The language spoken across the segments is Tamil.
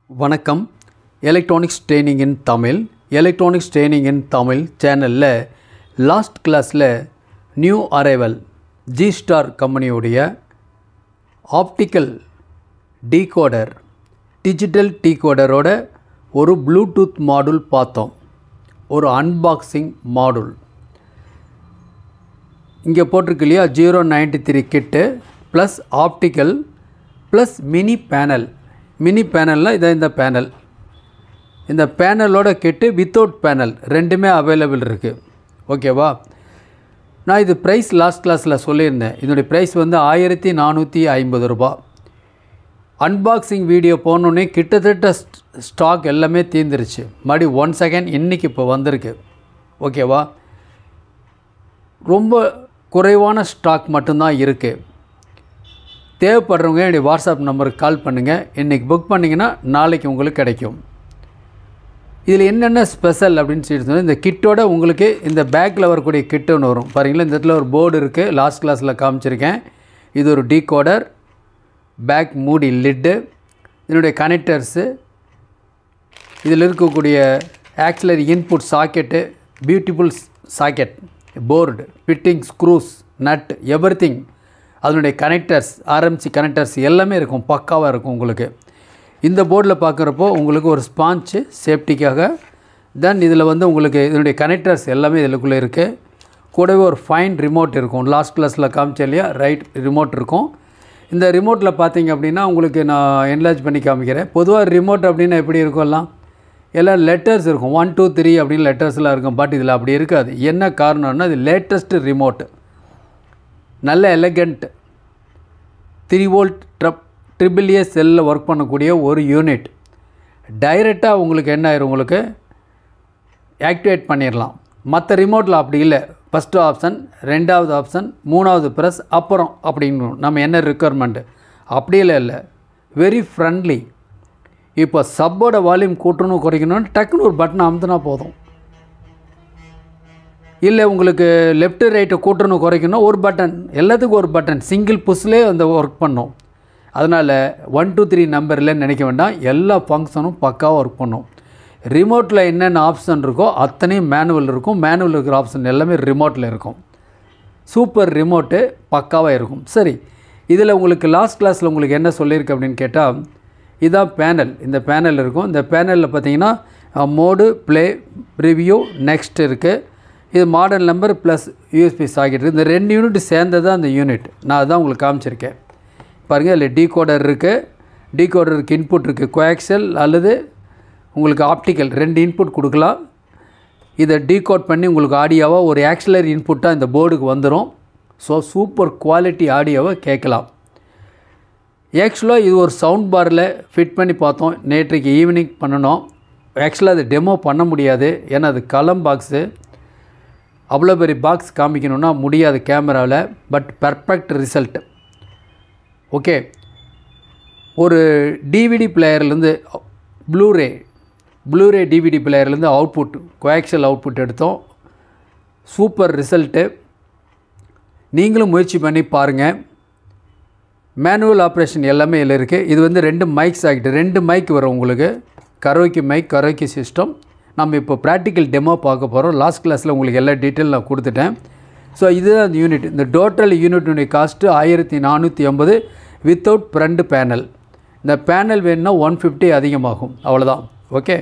வணக்கம். எலக்ட்ரானிக்ஸ் ட்ரெயினிங் இன் தமிழ் சேனலில் லாஸ்ட் கிளாஸில் நியூ அரைவல் ஜி-ஸ்டார் கம்பெனியுடைய ஆப்டிக்கல் டீகோடர் டிஜிட்டல் டீகோடரோட ஒரு ப்ளூடூத் மாடுல் பார்த்தோம். ஒரு அன்பாக்சிங் மாடுல் இங்கே போட்டிருக்கு இல்லையா, 093 கிட்டு ப்ளஸ் ஆப்டிக்கல் ப்ளஸ் மினி பேனல்னால் இதை இந்த பேனலோட கிட்டு வித்தவுட் பேனல் ரெண்டுமே அவைலபிள் இருக்குது. ஓகேவா? நான் இது ப்ரைஸ் லாஸ்ட் கிளாஸில் சொல்லியிருந்தேன். இதனுடைய ப்ரைஸ் வந்து 1450 ரூபா. அன்பாக்சிங் வீடியோ போனோடனே கிட்டத்தட்ட ஸ்டாக் எல்லாமே தீர்ந்துருச்சு. மறுபடி 1 செகண்ட் இன்றைக்கி இப்போ வந்திருக்கு. ஓகேவா? ரொம்ப குறைவான ஸ்டாக் மட்டும்தான் இருக்குது. தேவைப்படுறவங்க என்னுடைய வாட்ஸ்அப் நம்பருக்கு கால் பண்ணுங்கள். இன்றைக்கி புக் பண்ணிங்கன்னா நாளைக்கு உங்களுக்கு கிடைக்கும். இதில் என்னென்ன ஸ்பெஷல் அப்படின்னு சொல்லி இந்த கிட்டோட உங்களுக்கு இந்த பேக்கில் வரக்கூடிய கிட்டு ஒன்று வரும் பாருங்களா. இந்த இடத்துல ஒரு போர்டு இருக்குது, லாஸ்ட் கிளாஸில் காமிச்சிருக்கேன். இது ஒரு டீகோடர், பேக் மூடி லிட்டு, இதனுடைய கனெக்டர்ஸு, இதில் இருக்கக்கூடிய auxiliary input socket, beautiful socket, board, fitting, screws, nut, everything, அதனுடைய கனெக்டர்ஸ், ஆர்எம்சி கனெக்டர்ஸ் எல்லாமே இருக்கும், பக்காவாக இருக்கும் உங்களுக்கு. இந்த போர்டில் பார்க்குறப்போ உங்களுக்கு ஒரு ஸ்பாஞ்சு சேஃப்டிக்காக, தென் இதில் வந்து உங்களுக்கு இதனுடைய கனெக்டர்ஸ் எல்லாமே இதுக்குள்ளே இருக்குது. கூடவே ஒரு ஃபைன் ரிமோட் இருக்கும். லாஸ்ட் கிளாஸில் காமிச்சேன் இல்லையா, ரைட் ரிமோட் இருக்கும். இந்த ரிமோட்டில் பார்த்தீங்க அப்படின்னா உங்களுக்கு நான் என்லார்ஜ் பண்ணி காமிக்கிறேன். பொதுவாக ரிமோட் அப்படின்னா எப்படி இருக்கும்லாம், எல்லாம் லெட்டர்ஸ் இருக்கும், 1 2 3 அப்படின்னு லெட்டர்ஸ்லாம் இருக்கும். பட் இதில் அப்படி இருக்காது. என்ன காரணம்னா இது லேட்டஸ்ட்டு ரிமோட்டு, நல்ல எலகண்ட் 3 வோல்ட் AAA செல்லில் ஒர்க் பண்ணக்கூடிய ஒரு யூனிட். டைரெக்டாக உங்களுக்கு என்ன ஆயிரும், உங்களுக்கு ஆக்டிவேட் பண்ணிடலாம். மற்ற ரிமோட்டில் அப்படி இல்லை. ஃபஸ்ட்டு ஆப்ஷன், ரெண்டாவது ஆப்ஷன், மூணாவது ப்ரெஸ், அப்புறம் அப்படிங்கணும் நம்ம என்ன ரிக்குவயர்மெண்ட்டு. அப்படியே இல்லை, வெரி ஃப்ரெண்ட்லி. இப்போ சப்போட வால்யூம் கூட்டணும் குறைக்கணும்னு டக்குன்னு ஒரு பட்டனை அமுத்துனா போதும். இல்லை உங்களுக்கு லெஃப்ட்டு ரைட்டை கூட்டணும் குறைக்கணும், ஒரு பட்டன், எல்லாத்துக்கும் ஒரு பட்டன், சிங்கிள் புஷ்லேயே அந்த ஒர்க் பண்ணும். அதனால் 1 2 3 நம்பரில் நினைக்க வேண்டாம், எல்லா ஃபங்க்ஷனும் பக்காவாக ஒர்க் பண்ணும். ரிமோட்டில் என்னென்ன ஆப்ஷன் இருக்கோ அத்தனையும் மேனுவல் இருக்கும். மேனுவல் இருக்கிற ஆப்ஷன் எல்லாமே ரிமோட்டில் இருக்கும். சூப்பர் ரிமோட்டு, பக்காவாக இருக்கும். சரி, இதில் உங்களுக்கு லாஸ்ட் கிளாஸில் உங்களுக்கு என்ன சொல்லியிருக்கு அப்படின்னு கேட்டால், இதான் பேனல். இந்த பேனல் இருக்கும். இந்த பேனலில் பார்த்தீங்கன்னா மோடு, ப்ளே, ப்ரிவியூ, நெக்ஸ்ட் இருக்குது. இது model number plus USB socket இருக்குது. இந்த 2 யூனிட் சேர்ந்தது தான் அந்த யூனிட். நான் அதுதான் உங்களுக்கு காமிச்சிருக்கேன் பாருங்கள். அதில் டீகோடர் இருக்குது, டீகோடருக்கு இன்புட் இருக்குது, கோஆக்சியல் அல்லது உங்களுக்கு ஆப்டிக்கல் 2 இன்புட் கொடுக்கலாம். இதை டீகோட் பண்ணி உங்களுக்கு ஆடியோவாக ஒரு ஆக்சிலரி இன்புட்டாக இந்த போர்டுக்கு வந்துடும். ஸோ சூப்பர் குவாலிட்டி ஆடியோவை கேட்கலாம். ஆக்சுவலாக இது ஒரு சவுண்ட் பாரில் ஃபிட் பண்ணி பார்த்தோம், நேற்றைக்கு ஈவினிங் பண்ணணும். ஆக்சுவலாக அது டெமோ பண்ண முடியாது, ஏன்னா அது கலம் பாக்ஸு. அவ்வளோ பெரிய பாக்ஸ் காமிக்கணுன்னா முடியாது கேமராவில். But perfect result. ஓகே, ஒரு டிவிடி பிளேயர்லேருந்து ப்ளூரே டிவிடி பிளேயர்லேருந்து அவுட்புட், கோஆக்சியல் அவுட்புட் எடுத்தோம். Super result. நீங்களும் முயற்சி பண்ணி பாருங்கள். மேனுவல் ஆப்ரேஷன் எல்லாமே இதில் இருக்குது. இது வந்து 2 மைக்ஸ் ஆகிட்டு 2 மைக் வரும் உங்களுக்கு. Karaoke mic, karaoke system. நம்ம இப்போ ப்ராக்டிக்கல் டெமோ பார்க்க போகிறோம். லாஸ்ட் கிளாஸில் உங்களுக்கு எல்லா டீட்டெயில் நான் கொடுத்துட்டேன். ஸோ இதுதான் அந்த யூனிட். இந்த டோட்டல் யூனிட்டுடைய காஸ்ட்டு 1450 வித்தவுட் ஃப்ரண்ட் பேனல். இந்த பேனல் வேணுன்னா 150 அதிகமாகும், அவ்வளோதான். ஓகே,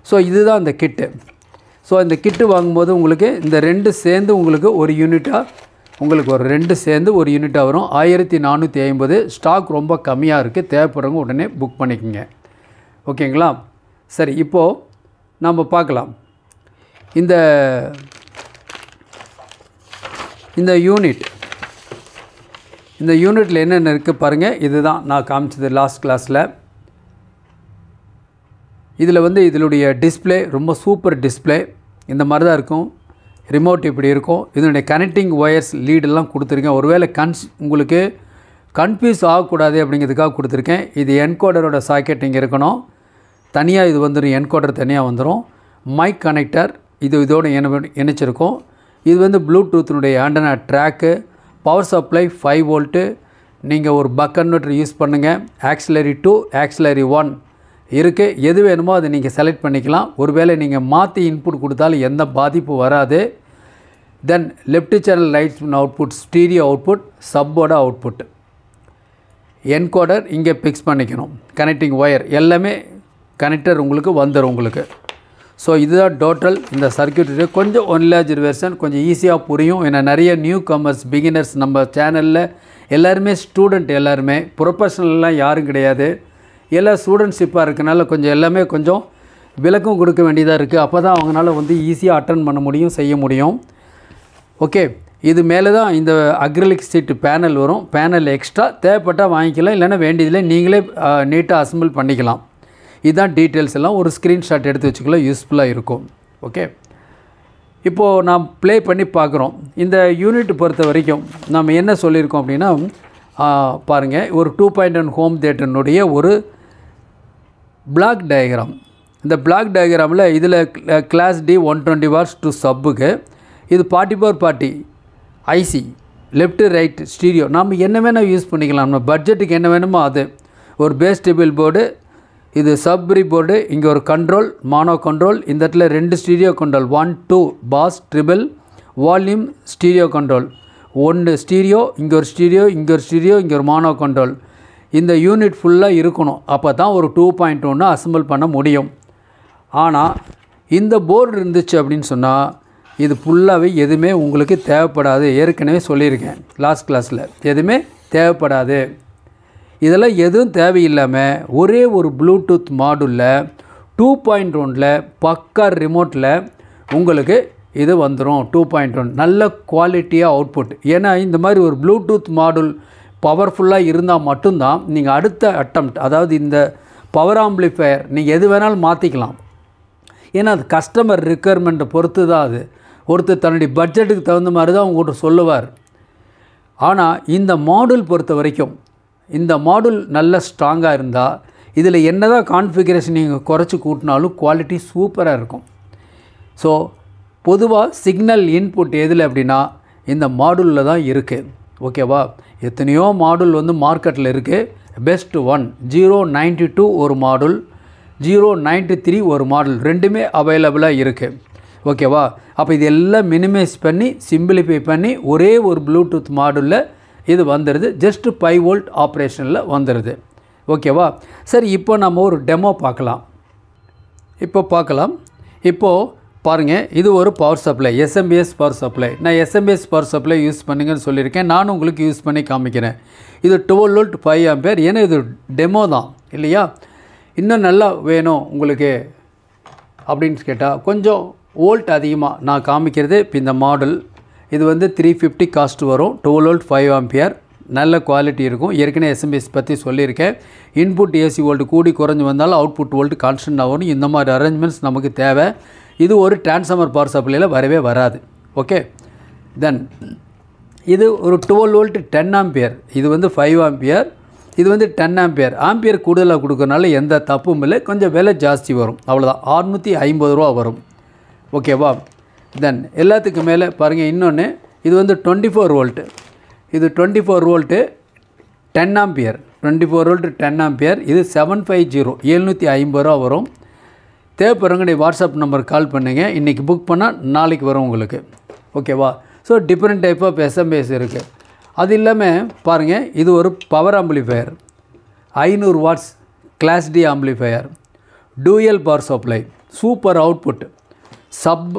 ஸோ இதுதான் அந்த கிட்டு. ஸோ இந்த கிட்டு வாங்கும்போது உங்களுக்கு இந்த 2 சேர்ந்து உங்களுக்கு ஒரு யூனிட்டாக, உங்களுக்கு ஒரு 2 சேர்ந்து ஒரு யூனிட்டாக வரும். 1450. ஸ்டாக் ரொம்ப கம்மியாக இருக்குது. தேவைப்படுறவங்க உடனே புக் பண்ணிக்கோங்க. ஓகேங்களா? சரி, இப்போது நம்ம பார்க்கலாம் இந்த யூனிட்டில் என்னென்ன இருக்குது பாருங்கள். இதுதான் நான் காமிச்சது லாஸ்ட் கிளாஸில். இதில் வந்து இதனுடைய டிஸ்பிளே ரொம்ப சூப்பர் டிஸ்பிளே. இந்த மாதிரி தான் இருக்கும். ரிமோட் இப்படி இருக்கும். இதனுடைய கனெக்டிங் ஒயர்ஸ் லீடெல்லாம் கொடுத்துருக்கேன். ஒருவேளை உங்களுக்கு கன்ஃபியூஸ் ஆகக்கூடாது அப்படிங்கிறதுக்காக கொடுத்துருக்கேன். இது என்கோடரோட சாக்கெட் இங்கே இருக்கணும். தனியாக இது வந்துடும், என்கோடர் தனியாக வந்துடும். மைக் கனெக்டர் இதோடு இணைச்சிருக்கோம். இது வந்து ப்ளூடூத்தினுடைய antenna track, power supply 5 volt. நீங்கள் ஒரு பக் கன்வெர்ட்டர் யூஸ் பண்ணுங்கள். ஆக்சிலரி 2, ஆக்சிலரி 1 இருக்குது. எது வேணுமோ அதை நீங்கள் செலக்ட் பண்ணிக்கலாம். ஒருவேளை நீங்கள் மாற்றி இன்புட் கொடுத்தாலும் எந்த பாதிப்பு வராது. Then left channel right output stereo output, சப்போட அவுட்புட், என்கோடர் இங்கே ஃபிக்ஸ் பண்ணிக்கணும். கனெக்டிங் ஒயர் எல்லாமே கனெக்டர் உங்களுக்கு வந்துடும் உங்களுக்கு. ஸோ இதுதான் டோட்டல் இந்த சர்க்யூட். கொஞ்சம் ஒன்லேஜர் வெர்ஷன் கொஞ்சம் ஈஸியாக புரியும். ஏன்னா நிறைய நியூ கமர்ஸ் பிகினர்ஸ் நம்ம சேனலில் எல்லாருமே ஸ்டூடெண்ட், எல்லாருமே ப்ரொஃபஷனல்லாம் யாரும் கிடையாது. எல்லா ஸ்டூடெண்ட்ஷிப்பாக இருக்கனால கொஞ்சம் எல்லாமே கொஞ்சம் விளக்கம் கொடுக்க வேண்டியதாக இருக்குது. அப்போ தான் அவங்களால ஈஸியாக அட்டன் பண்ண முடியும், செய்ய முடியும். ஓகே, இது மேலே தான் இந்த அக்ரிலிக் ஷீட் பேனல் வரும். பேனல் எக்ஸ்ட்ரா தேவைப்பட்டால் வாங்கிக்கலாம், இல்லைன்னா வேண்டியதில்லை நீங்களே நீட்டாக அசம்பிள் பண்ணிக்கலாம். இதுதான் டீட்டெயில்ஸ் எல்லாம் ஒரு ஸ்க்ரீன்ஷாட் எடுத்து வச்சுக்கலாம், யூஸ்ஃபுல்லாக இருக்கும். ஓகே, இப்போது நாம் ப்ளே பண்ணி பார்க்குறோம். இந்த யூனிட் பொறுத்த வரைக்கும் நம்ம என்ன சொல்லியிருக்கோம் அப்படின்னா, பாருங்கள், ஒரு 2.1 ஹோம் தியேட்டர்னுடைய ஒரு பிளாக் டயக்ராம். இந்த பிளாக் டயக்ராமில் இதில் கிளாஸ் டி 120 வாட்ஸ் டு சப்புக்கு, இது 4440 ஐசி, லெஃப்ட்டு ரைட் ஸ்டீரியோ. நம்ம என்ன வேணால் யூஸ் பண்ணிக்கலாம், நம்ம பட்ஜெட்டுக்கு என்ன வேணுமோ அது. ஒரு பேஸ் டேபிள் போர்டு, இது சப்ரி போர்டு, இங்கே ஒரு கண்ட்ரோல் மானோ கண்ட்ரோல், இந்த இடத்துல 2 stereo control, 1 2 bass treble volume stereo control, 1 stereo, இங்கே ஒரு ஸ்டீரியோ, இங்கே ஒரு ஸ்டீரியோ, இங்கே ஒரு மானோ கண்ட்ரோல். இந்த யூனிட் ஃபுல்லாக இருக்கணும், அப்போ தான் ஒரு 2.1 அசம்பிள் பண்ண முடியும். ஆனால் இந்த போர்டு இருந்துச்சு அப்படின்னு சொன்னால் இது ஃபுல்லாகவே எதுவுமே உங்களுக்கு தேவைப்படாது. ஏற்கனவே சொல்லியிருக்கேன் லாஸ்ட் கிளாஸில், எதுவுமே தேவைப்படாது. இதெல்லாம் எதுவும் தேவையில்லாமல் ஒரே ஒரு ப்ளூடூத் மாடுலில் 2.1 பக்கா ரிமோட்டில் உங்களுக்கு இது வந்துடும். 2.1 நல்ல குவாலிட்டியாக அவுட்புட். ஏன்னா இந்த மாதிரி ஒரு ப்ளூடூத் மாடுல் பவர்ஃபுல்லாக இருந்தால் மட்டும்தான் நீங்கள் அடுத்த அட்டம்ப்ட், அதாவது இந்த பவர் ஆம்பிளிஃபையர் நீங்கள் எது வேணாலும் மாற்றிக்கலாம். ஏன்னா அது கஸ்டமர் ரிக்குயர்மெண்ட்டை பொறுத்து தான். அது ஒருத்தர் தன்னுடைய பட்ஜெட்டுக்கு தகுந்த மாதிரி தான் உங்கள்கிட்ட சொல்லுவார். ஆனால் இந்த மாடுல் பொறுத்த வரைக்கும் இந்த மாடுல் நல்ல ஸ்ட்ராங்காக இருந்தால் இதில் என்ன தான் கான்ஃபிகரேஷன் நீங்கள் குறைச்சி கூட்டினாலும் குவாலிட்டி சூப்பராக இருக்கும். ஸோ பொதுவாக சிக்னல் இன்புட் எதில் அப்படின்னா இந்த மாடுலில் தான் இருக்குது. ஓகேவா, எத்தனையோ மாடுல் மார்க்கெட்டில் இருக்குது. பெஸ்ட் ஒன் 092 ஒரு மாடுல், 093 ஒரு மாடல், ரெண்டுமே அவைலபிளாக இருக்குது. ஓகேவா, அப்போ இது எல்லாம் மினிமைஸ் பண்ணி சிம்பிளிஃபை பண்ணி ஒரே ஒரு ப்ளூடூத் மாடுலில் இது வந்துடுது. ஜஸ்ட்டு 5 வோல்ட் ஆப்ரேஷனில் வந்துடுது. ஓகேவா, சரி, இப்போ நம்ம ஒரு டெமோ பார்க்கலாம். இப்போது பாருங்கள், இது ஒரு power supply, SMPS power supply. நான் எஸ்எம்பிஎஸ் பவர் சப்ளை யூஸ் பண்ணுங்கன்னு சொல்லியிருக்கேன். நானும் உங்களுக்கு யூஸ் பண்ணி காமிக்கிறேன். இது 12 வோல்ட் 5 ஆம்பியர். ஏன்னா இது டெமோ தான் இல்லையா. இன்னும் நல்லா வேணும் உங்களுக்கு அப்படின்னு கேட்டால் கொஞ்சம் வோல்ட் அதிகமாக நான் காமிக்கிறது. இப்போ இந்த மாடல் இது 350 காஸ்ட் வரும். 12 வோல்ட் 5 ஆம்பியர், நல்ல குவாலிட்டி இருக்கும். ஏற்கனவே எஸ்எம்பிஎஸ் பற்றி சொல்லியிருக்கேன். இன்புட் ஏசி வோல்ட் கூடி குறைஞ்சி வந்தாலும் அவுட்புட் வோல்ட் கான்ஸ்டன்ட் ஆகணும். இந்த மாதிரி அரேஞ்ச்மெண்ட்ஸ் நமக்கு தேவை. இது ஒரு டிரான்ஸ்ஃபார்மர் பவர் சப்ளையில் வரவே வராது. ஓகே, தென் இது ஒரு 12 வோல்ட் 10 ஆம்பியர். இது 5 ஆம்பியர், இது 10 ஆம்பியர். ஆம்பியர் கூடுதலாக கொடுக்கறனால எந்த தப்பும் இல்லை. கொஞ்சம் விலை ஜாஸ்தி வரும், அவ்வளோதான். 650 ரூபா வரும். ஓகேவா, தென் எல்லாத்துக்கு மேலே பாருங்கள் இன்னொன்று, இது 24 வோல்ட்டு. இது 24 வோல்ட்டு 10 ஆம்பியர், 24 வோல்ட் 10 ஆம்பியர். இது 750 750 ரூபா வரும். தேவைப்படுறவங்க வாட்ஸ்அப் நம்பருக்கு கால் பண்ணுங்கள். இன்றைக்கி புக் பண்ணால் நாளைக்கு வரும் உங்களுக்கு. ஓகேவா, so different type of SMPS இருக்குது. அது இல்லாமல் பாருங்கள், இது ஒரு power amplifier, 500 watts class D amplifier, dual power supply, super output, sub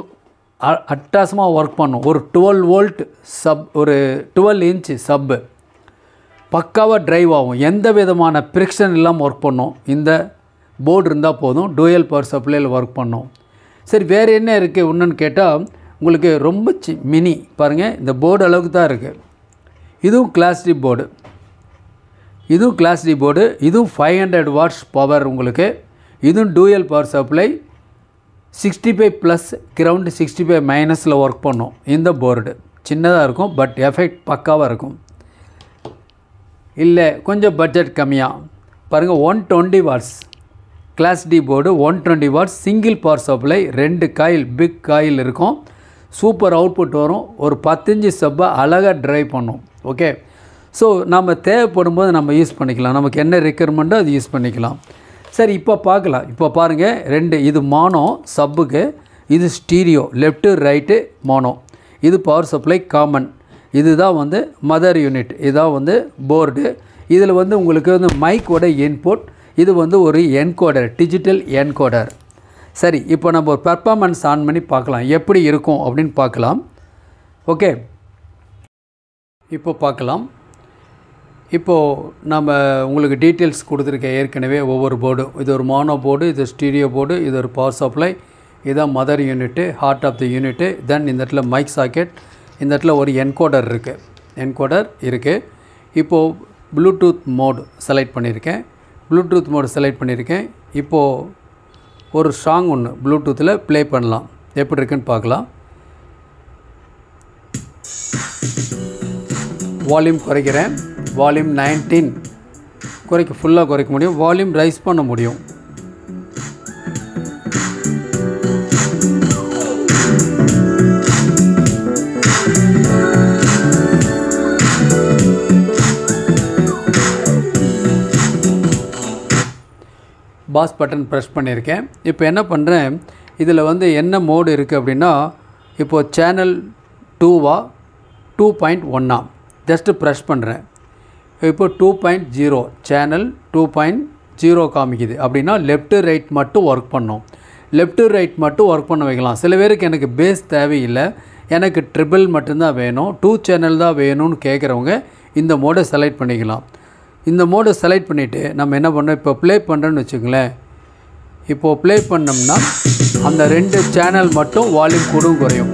அட்டாசமாக ஒர்க் பண்ணும். ஒரு 12 வோல்ட் சப், ஒரு 12 இன்ச் சப்பு பக்காவாக ட்ரைவ் ஆகும். எந்த விதமான ஃப்ரிக்ஷன் இல்லாமல் ஒர்க் பண்ணும். இந்த போர்டு இருந்தால் போதும், டூயல் பவர் சப்ளையில் ஒர்க் பண்ணும். சரி, வேறு என்ன இருக்குது இன்னொன்று கேட்டால் உங்களுக்கு ரொம்ப மினி பாருங்கள், இந்த போர்டு அளவுக்கு தான் இருக்குது. இதுவும் கிளாஸ் டி போர்டு, இதுவும் கிளாஸ் டி போர்டு, இதுவும் 500 வாட்ஸ் பவர் உங்களுக்கு. இதுவும் dual power supply, 65 plus ground 65 மைனஸில் ஒர்க் பண்ணும். இந்த போர்டு சின்னதாக இருக்கும், பட் எஃபெக்ட் பக்காவாக இருக்கும். இல்லை கொஞ்சம் பட்ஜெட் கம்மியாக பாருங்கள், 120 watts class D board, 120 watts single power supply, 2 coil big coil இருக்கும். சூப்பர் அவுட்புட் வரும். ஒரு 10 இன்ச்சு சப்பை அழகாக ட்ரைவ் பண்ணும். ஓகே, ஸோ நம்ம தேவைப்படும் போது நம்ம யூஸ் பண்ணிக்கலாம். நமக்கு என்ன ரெக்யர்மெண்ட்டோ அது யூஸ் பண்ணிக்கலாம். சரி, இப்போ பார்க்கலாம். இப்போ பாருங்கள், ரெண்டு, இது மானோ சப்புக்கு, இது ஸ்டீரியோ, லெஃப்ட்டு ரைட்டு மோனோ. இது பவர் சப்ளை காமன். இதுதான் வந்து மதர் யூனிட். இதுதான் வந்து போர்டு. இதில் வந்து உங்களுக்கு வந்து மைக்கோட இன்புட். இது வந்து ஒரு என்கோடர், டிஜிட்டல் என்கோடர். சரி, இப்போ நம்ம ஒரு பெர்ஃபார்மன்ஸ் ஆன் பண்ணி பார்க்கலாம், எப்படி இருக்கும் அப்படின்னு பார்க்கலாம். ஓகே, இப்போ பார்க்கலாம். இப்போது நம்ம உங்களுக்கு டீட்டெயில்ஸ் கொடுத்துருக்கேன் ஏற்கனவே ஒவ்வொரு போர்டும். இது ஒரு மோனோ போர்டு, இது ஸ்டீரியோ போர்டு, இது ஒரு பவர் சப்ளை, இதுதான் mother unit, heart of the unit. Then இந்த இடத்துல மைக் சாக்கெட், இந்த இடத்துல ஒரு என்கோடர் இருக்குது. இப்போது ப்ளூடூத் மோடு செலக்ட் பண்ணியிருக்கேன். ப்ளூடூத் மோடு செலக்ட் பண்ணியிருக்கேன். இப்போது ஒரு சாங் ஒன்று ப்ளூடூத்தில் ப்ளே பண்ணலாம். எப்படி இருக்குன்னு பார்க்கலாம். வால்யூம் குறைக்கிறேன். வால்யூம் 19 ஃபுல்லாக குறைக்க முடியும். வால்யூம் ரைஸ் பண்ண முடியும். பாஸ் பட்டன் ப்ரெஸ் பண்ணியிருக்கேன். இப்போ என்ன பண்ணுறேன், இதில் வந்து என்ன மோடு இருக்குது அப்படின்னா, இப்போது சேனல் 2வா 2.1ஆ ஜஸ்ட்டு ப்ரெஸ் பண்ணுறேன். இப்போ 2.0 சேனல் 2.0 காமிக்குது. அப்படின்னா லெஃப்ட்டு ரைட் மட்டும் ஒர்க் பண்ணோம். லெஃப்ட்டு ரைட் மட்டும் ஒர்க் பண்ண வைக்கலாம். சில பேருக்கு எனக்கு பேஸ் தேவையில்லை, எனக்கு ட்ரிபிள் மட்டும்தான் வேணும், 2 சேனல் தான் வேணும்னு கேட்குறவங்க இந்த மோடை செலக்ட் பண்ணிக்கலாம். இந்த மோடை செலக்ட் பண்ணிவிட்டு நம்ம என்ன பண்ணோம், இப்போ ப்ளே பண்ணுறோன்னு வச்சுக்கோங்களேன். இப்போது ப்ளே பண்ணோம்னா அந்த 2 சேனல் மட்டும் வால்யூம் கூடும் குறையும்.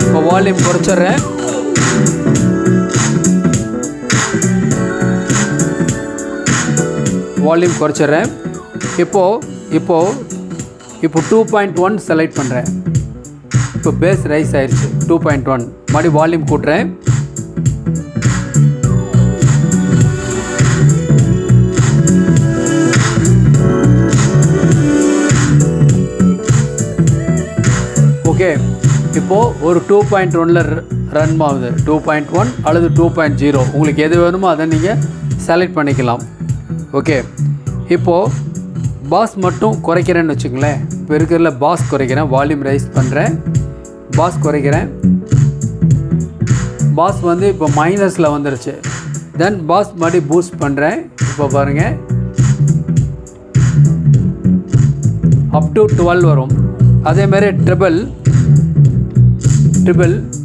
இப்போ வால்யூம் குறைச்சிட்றேன். வால்யூம் குறைச்சிட்றேன். இப்போ 2.1 செலக்ட் பண்ணுறேன். இப்போ பேஸ் ரைஸ் ஆயிடுச்சு 2.1. மறுபடியும் வால்யூம் கூட்டுறேன். ஓகே, இப்போது ஒரு 2.1ல் ரன் ஆகுது. 2.1 அல்லது 2.0 உங்களுக்கு எது வேணுமோ அதை நீங்கள் செலக்ட் பண்ணிக்கலாம். ஓகே, இப்போது பாஸ் மட்டும் குறைக்கிறேன்னு வச்சுங்களேன். இப்போ இருக்கிறதுல பாஸ் குறைக்கிறேன். வால்யூம் ரைஸ் பண்ணுறேன். பாஸ் குறைக்கிறேன். பாஸ் வந்து இப்போ மைனஸில் வந்துருச்சு. தென் பாஸ் மறுபடியும் பூஸ்ட் பண்ணுறேன். இப்போ பாருங்கள், அப் டு 12 வரும். அதேமாதிரி ட்ரிபிள்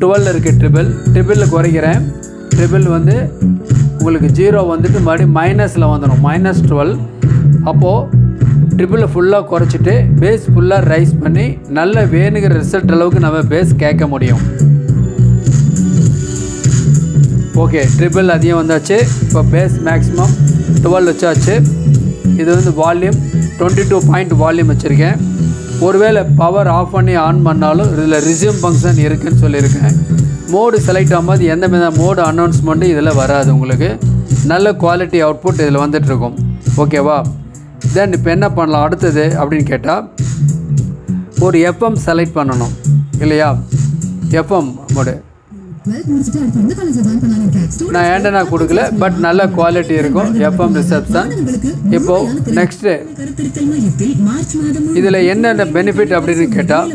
12 இருக்குது. ட்ரிபிளில் குறைக்கிறேன். ட்ரிபிள் வந்து உங்களுக்கு 0 வந்துட்டு மறுபடியும் மைனஸில் வந்துடும், -12. அப்போது ட்ரிபிளை ஃபுல்லாக குறைச்சிட்டு பேஸ் ஃபுல்லாக ரைஸ் பண்ணி நல்ல வேணுங்கிற ரிசல்ட் அளவுக்கு நம்ம பேஸ் கேட்க முடியும். ஓகே, ட்ரிபிள் அதிகம் வந்தாச்சு. இப்போ பேஸ் மேக்ஸிமம் 12 வச்சாச்சு. இது வந்து வால்யூம் 22 பாயிண்ட் வால்யூம் வச்சுருக்கேன். ஒருவேளை பவர் ஆஃப் பண்ணி ஆன் பண்ணாலும் இதில் ரிசியூம் ஃபங்க்ஷன் இருக்குதுன்னு சொல்லியிருக்கேன். மோடு செலக்ட் ஆகும்போது எந்த வித மோடு அனௌன்ஸ்மெண்ட்டும் இதில் வராது. உங்களுக்கு நல்ல குவாலிட்டி அவுட்புட் இதில் வந்துட்டுருக்கும். ஓகேவா? தென் இப்போ என்ன பண்ணலாம் அடுத்தது அப்படின்னு கேட்டால், ஒரு எஃப்எம் செலக்ட் பண்ணணும் இல்லையா? எஃப்எம் மோடு நான் ஆண்டனா கொடுக்கல, பட் நல்ல குவாலிட்டி இருக்கும் எஃப்எம் ரிசப்ஷன். இப்போது நெக்ஸ்ட்டு இதில் என்னென்ன பெனிஃபிட் அப்படின்னு கேட்டால்,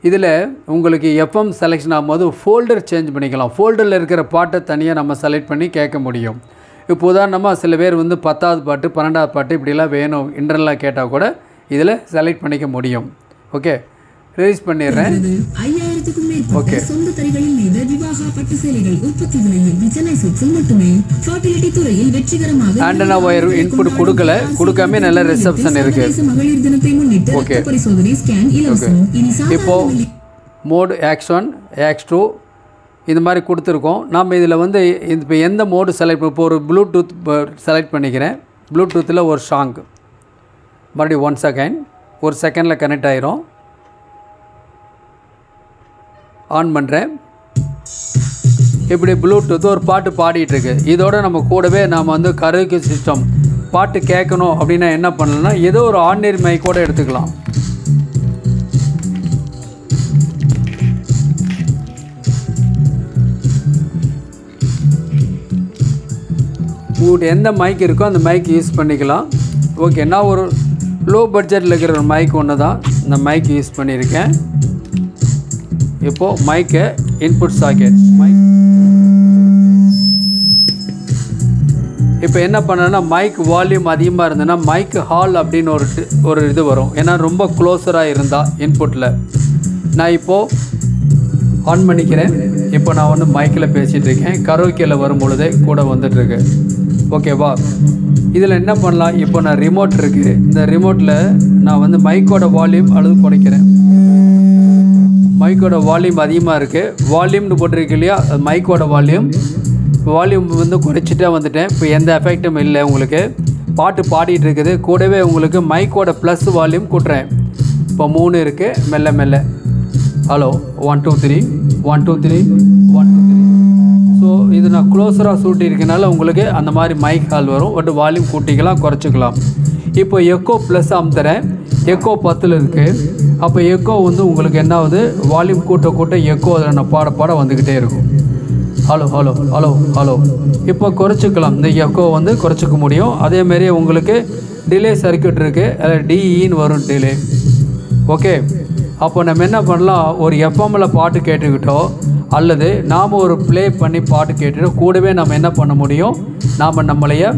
இதில் உங்களுக்கு எஃப்எம் செலெக்ஷன் ஆகும்போது ஃபோல்டர் சேஞ்ச் பண்ணிக்கலாம். ஃபோல்டரில் இருக்கிற பாட்டை தனியாக நம்ம செலக்ட் பண்ணி கேட்க முடியும். இப்போ உதாரணமாக சில பேர் வந்து 10வது பாட்டு 12வது பாட்டு இப்படிலாம் வேணும் இன்டர்னலாக கேட்டால் கூட இதில் செலக்ட் பண்ணிக்க முடியும். ஓகே, ரிலீஸ் பண்ணிடுறேன். ஓகே, ஆண்டனா ஒயர் இன்புட் கொடுக்காம நல்ல ரிசப்ஷன் இருக்குது. ஓகே, இப்போது மோடு X1 X2 இந்த மாதிரி கொடுத்துருக்கோம். நாம் இதில் வந்து இப்போ எந்த மோடு செலக்ட் இப்போ ஒரு ப்ளூடூத் செலக்ட் பண்ணிக்கிறேன். ப்ளூடூத்தில் ஒரு சாங் மறுபடியும் 1 செகண்ட், 1 செகண்டில் கனெக்ட் ஆகிரும். ஆன் பண்ணுறேன். இப்படி ப்ளூடூத் ஒரு பாட்டு பாடிட்டுருக்கு. இதோடு நம்ம கூடவே நாம் வந்து கரோக்கே சிஸ்டம் பாட்டு கேட்கணும் அப்படின்னா என்ன பண்ணலாம்னா, ஏதோ ஒரு ஆர்டினரி மைக்கோடு எடுத்துக்கலாம். உங்கள்கிட்ட எந்த மைக் இருக்கோ அந்த மைக் யூஸ் பண்ணிக்கலாம். ஓகே, நான் ஒரு லோ பட்ஜெட்டில் இருக்கிற ஒரு மைக் ஒன்று தான் இந்த மைக் யூஸ் பண்ணியிருக்கேன். இப்போது மைக்கை இன்புட் சாக்கெட் மைக் இப்போ என்ன பண்ணேன்னா மைக் வால்யூம் அதிகமாக இருந்ததுன்னா மைக் ஹால் அப்படின்னு ஒரு இது வரும். ஏன்னா ரொம்ப க்ளோஸராக இருந்தால் இன்புட்டில். நான் இப்போது ஆன் பண்ணிக்கிறேன். இப்போ நான் வந்து மைக்கில் பேசிகிட்டு இருக்கேன். கரோக்கியில் வரும் பொழுதே கூட வந்துட்டுருக்கு. ஓகேவா? இதில் என்ன பண்ணலாம், இப்போ நான் ரிமோட் இருக்குது. இந்த ரிமோட்டில் நான் வந்து மைக்கோட வால்யூம் அளவு குறைக்கிறேன். மைக்கோட வால்யூம் அதிகமாக இருக்குது. வால்யூம்னு போட்டிருக்கு இல்லையா, அது மைக்கோட வால்யூம் வந்து குறைச்சிட்டே வந்துட்டேன். இப்போ எந்த எஃபெக்டும் இல்லை. உங்களுக்கு பாட்டு பாடிட்டு இருக்குது. கூடவே உங்களுக்கு மைக்கோட ப்ளஸ் வால்யூம் கூட்டுறேன். இப்போ 3 இருக்குது. மெல்ல மெல்ல ஹலோ 1 2 3 1 2 3 1 2 3. ஸோ இது நான் க்ளோஸராக சூட்டி இருக்கனால உங்களுக்கு அந்த மாதிரி மைக் ஹால் வரும். பட் வால்யூம் கூட்டிக்கலாம் குறைச்சிக்கலாம். இப்போ எக்கோ ப்ளஸ் அமுத்துறேன். எக்கோ 10 இருக்குது. அப்போ எக்கோ வந்து உங்களுக்கு என்ன ஆகுது, வால்யூம் கூட்ட எக்கோ அதில் நான் பாட வந்துக்கிட்டே இருக்கும். Hello hello hello hello. இப்போ குறைச்சிக்கலாம். இந்த எக்கோ வந்து குறைச்சிக்க முடியும். அதேமாரி உங்களுக்கு டிலே சர்க்யூட் இருக்குது. அதில் டிஇன்னு வரும் டிலே. ஓகே, அப்போ நம்ம என்ன பண்ணலாம், ஒரு எஃப்எம்மில் பாட்டு கேட்டுக்கிட்டோ அல்லது நாம் ஒரு ப்ளே பண்ணி பாட்டு கேட்டுட்டோ கூடவே நம்ம என்ன பண்ண முடியும், நாம் நம்மளைய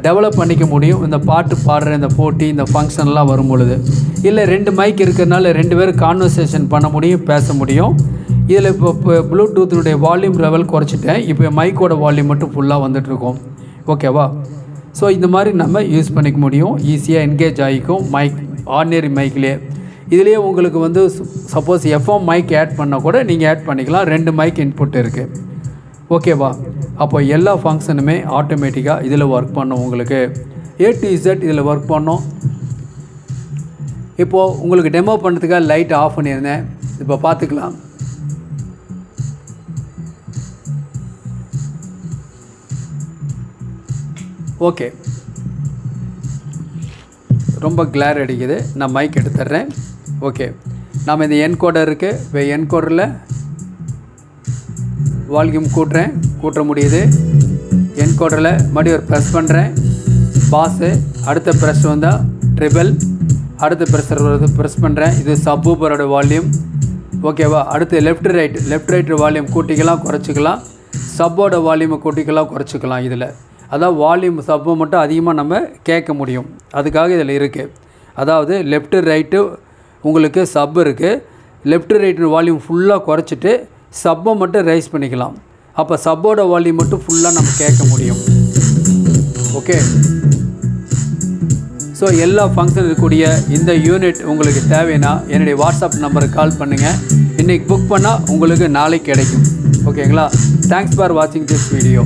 டெவலப் பண்ணிக்க முடியும். இந்த பாட்டு பாடுற இந்த போட்டி இந்த ஃபங்க்ஷன்லாம் வரும் பொழுது. இல்லை 2 மைக் இருக்கிறதுனால 2 பேரும் கான்வர்சேஷன் பண்ண முடியும், பேச முடியும். இதில் இப்போ ப்ளூடூத்தினுடைய வால்யூம் லெவல் குறைச்சிட்டேன். இப்போ மைக்கோட வால்யூம் மட்டும் ஃபுல்லாக வந்துட்டுருக்கோம். ஓகேவா? ஸோ இந்த மாதிரி நம்ம யூஸ் பண்ணிக்க முடியும். ஈஸியாக என்கேஜ் ஆகிக்கும் மைக் ஆர்டினரி மைக்லேயே. இதுலேயே உங்களுக்கு வந்து சப்போஸ் எஃப்எம் மைக் ஆட் பண்ணால் கூட நீங்கள் ஆட் பண்ணிக்கலாம். 2 மைக் இன்புட் இருக்குது. ஓகேவா? அப்போ எல்லா ஃபங்க்ஷனுமே ஆட்டோமேட்டிக்காக இதில் ஒர்க் பண்ணும். உங்களுக்கு A to Z இதில் ஒர்க் பண்ணோம். இப்போது உங்களுக்கு டெமோ பண்ணுறதுக்காக லைட் ஆஃப் பண்ணியிருந்தேன். இப்போ பார்த்துக்கலாம். ஓகே, ரொம்ப கிளார் அடிக்குது. நான் மைக் எடுத்துட்றேன். ஓகே, நாம் இந்த என்கோடர் இருக்குது. இப்போ என்கோடரில் வால்யூம் கூட்ட முடியுது. என்கோடரில் மறுபடியும் ஒரு ப்ரெஸ் பண்ணுறேன். பாஸு அடுத்த ப்ரெஸ் வந்தால் ட்ரிபிள், அடுத்த ப்ரெஸ் பண்ணுறேன். இது சப்வூஃபரோட வால்யூம். ஓகேவா? அடுத்து லெஃப்ட் ரைட் வால்யூம் கூட்டிக்கலாம் குறைச்சிக்கலாம். சப்போட வால்யூமை கூட்டிக்கலாம் குறைச்சிக்கலாம். இதில் அதாவது வால்யூம் சப்பை மட்டும் அதிகமாக நம்ம கேட்க முடியும். அதுக்காக இதில் இருக்குது. அதாவது லெஃப்ட்டு ரைட்டு உங்களுக்கு சப் இருக்குது. லெஃப்ட் ரைட்டு வால்யூம் ஃபுல்லாக குறைச்சிட்டு சப்பை மட்டும் ரைஸ் பண்ணிக்கலாம். அப்போ சப்போட வால்யூம் மட்டும் ஃபுல்லாக நம்ம கேட்க முடியும். ஓகே, ஸோ எல்லா ஃபங்க்ஷன் இருக்கக்கூடிய இந்த யூனிட் உங்களுக்கு தேவைன்னா என்னுடைய வாட்ஸ்அப் நம்பருக்கு கால் பண்ணுங்கள். இன்றைக்கி புக் பண்ணால் உங்களுக்கு நாளைக்கு கிடைக்கும். ஓகேங்களா? தேங்க்ஸ் ஃபார் வாட்சிங் திஸ் வீடியோ.